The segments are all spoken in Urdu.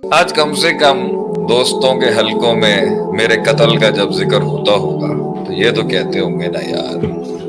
آج کم سے کم دوستوں کے حلقوں میں میرے قتل کا جب ذکر ہوتا ہوگا تو یہ تو کہتے ہوں گے نا یار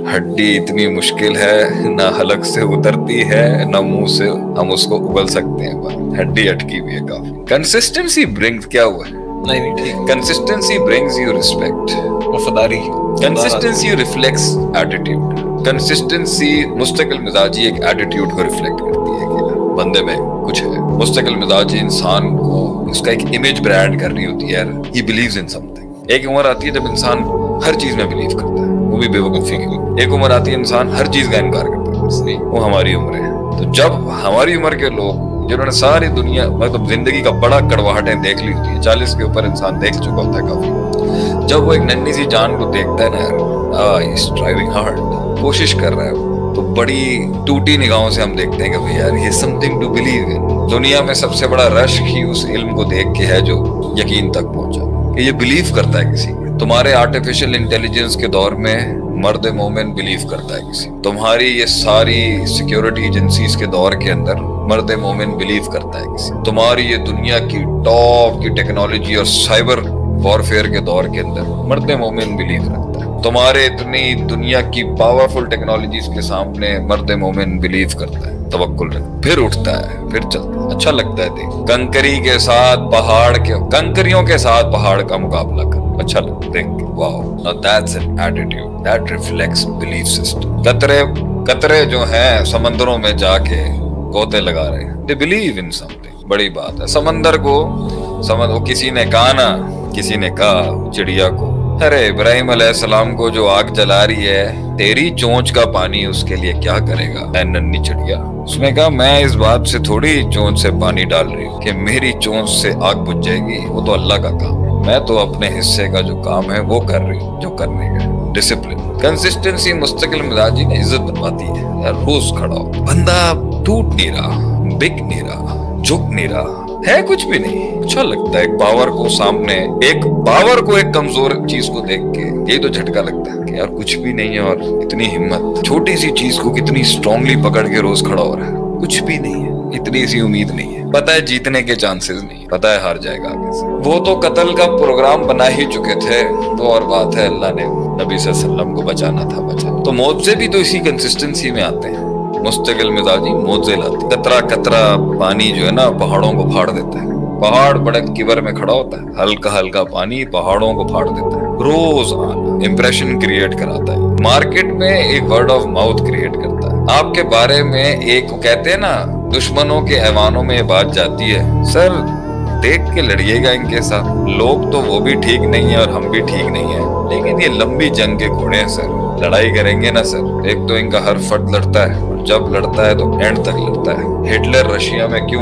ہڈی اتنی مشکل ہے نہ حلق سے اترتی ہے نہ منہ سے ہم اس کو اگل سکتے ہیں، ہڈی اٹکی ہوئی ہے کافی۔ کنسسٹنسی برنگز کیا ہوا ہے؟ نہیں ٹھیک، کنسسٹنسی برنگز یو ریسپیکٹ، وفاداری، کنسسٹنسی ریفلیکٹس ایٹیٹیوڈ۔ کنسسٹنسی مستقل مزاجی ایک ایٹیٹیوڈ کو ریفلیکٹ کرتی ہے کہ بندے میں کچھ ہے۔ مستقل مزاجی انسان کو اس کا ایک امیج برانڈ کر رہی ہوتی ہے، he believes in some thing. ایک عمر آتی ہے جب انسان ہر چیز میں بلیو کرتا ہے، وہ بھی بے وقوفی کی۔ ایک عمر آتی ہے انسان ہر چیز کا انکار کرتا ہے، وہ ہماری عمر ہے۔ تو جب ہماری عمر کے لوگ جنہوں نے ساری دنیا مطلب زندگی کا بڑا کڑواہٹیں دیکھ لی ہوتی ہے، 40 کے اوپر انسان دیکھ چکا ہوتا ہے کافی، جب وہ ایک ننھی سی جان کو دیکھتا ہے نا یار اس ڈرائیونگ ہارڈ، کوشش کر رہا ہے، تو بڑی ٹوٹی نگاہوں سے ہم دیکھتے ہیں کہ یار یہ something to blue in. دنیا میں سب سے بڑا رش ہی اس علم کو دیکھ کے ہے جو یقین تک پہنچا کہ یہ بلیو کرتا ہے کسی میں۔ تمہارے آرٹیفیشل انٹیلیجنس کے دور میں مرد مومن بلیو کرتا ہے کسی، تمہاری یہ ساری سیکیورٹی ایجنسیز کے دور کے اندر مرد مومن بلیو کرتا ہے کسی، تمہاری یہ دنیا کی ٹاپ کی ٹیکنالوجی اور سائبر وارفیئر کے دور کے اندر مرد مومن بلیو رکھتا ہے، تمہارے اتنی دنیا کی پاورفل ٹیکنالوجیز کے سامنے مرد مومن بلیو کرتا ہے، توکل رکھتا، پھر اٹھتا ہے، پھر چلتا ہے۔ اچھا لگتا ہے دیکھ کنکری کے ساتھ پہاڑ کے، کنکریوں کے ساتھ پہاڑ کا مقابلہ کر، اچھا لگتا ہے دیکھ کے، واو، now that's an attitude that reflects belief system۔ قطرے جو ہیں سمندروں میں جا کے غوطے لگا رہے ہیں، they believe in something، بڑی بات ہے۔ سمندر کو وہ کسی نے کہا نا، کسی نے کہا چڑیا کو، ارے ابراہیم علیہ السلام کو جو آگ جلا رہی ہے، تیری چونچ کا پانی اس کے لیے کیا کرے گا اے ننھی چڑیا؟ اس نے کہا میں اس بات سے تھوڑی چونچ سے پانی ڈال رہی ہوں کہ میری چونچ سے آگ بجھ جائے گی، وہ تو اللہ کا کام ہے، میں تو اپنے حصے کا جو کام ہے وہ کر رہی ہوں جو کرنے کا۔ ڈسپلن، کنسسٹنسی مستقل مزاجی نے عزت بنواتی ہے یار، روز کھڑا ہو، بندہ ٹوٹ نہیں رہا، بک نہیں رہا، جھک نہیں رہا ہے، کچھ بھی نہیں۔ اچھا لگتا ہے ایک پاور کو سامنے، ایک پاور کو ایک کمزور چیز کو دیکھ کے یہ تو جھٹکا لگتا ہے کہ یار کچھ بھی نہیں ہے، اور اتنی ہمت، چھوٹی سی چیز کو کتنی اسٹرانگلی پکڑ کے روز کھڑا ہو رہا ہے، کچھ بھی نہیں ہے، اتنی سی امید نہیں ہے، پتہ ہے جیتنے کے چانسز نہیں، پتہ ہے ہار جائے گا آگے سے۔ وہ تو قتل کا پروگرام بنا ہی چکے تھے، تو اور بات ہے اللہ نے نبی صلی اللہ علیہ وسلم کو بچانا تھا، بچانا۔ تو معجزے بھی تو اسی کنسسٹنسی میں آتے ہیں، مستقل مزاجی معجزے لاتی۔ قطرہ قطرہ پانی جو ہے نا پہاڑوں کو پھاڑ دیتا ہے، پہاڑ بڑے کبر میں کھڑا ہوتا ہے، ہلکا ہلکا پانی پہاڑوں کو پھاڑ دیتا ہے، روز آنا امپریشن کریٹ کراتا ہے، مارکیٹ میں ایک ورڈ آف ماؤتھ کریٹ کرتا ہے آپ کے بارے میں۔ ایک کہتے ہیں نا دشمنوں کے ایوانوں میں یہ بات جاتی ہے، سر دیکھ کے لڑیے گا ان کے ساتھ، لوگ تو وہ بھی ٹھیک نہیں ہیں اور ہم بھی ٹھیک نہیں ہیں، لیکن یہ لمبی جنگ کے گھوڑے ہیں سر، لڑائی کریں گے نا سر، ایک تو ان کا ہر فرد لڑتا ہے، اور جب لڑتا ہے تو اینڈ تک لڑتا ہے۔ ہٹلر رشیا میں کیوں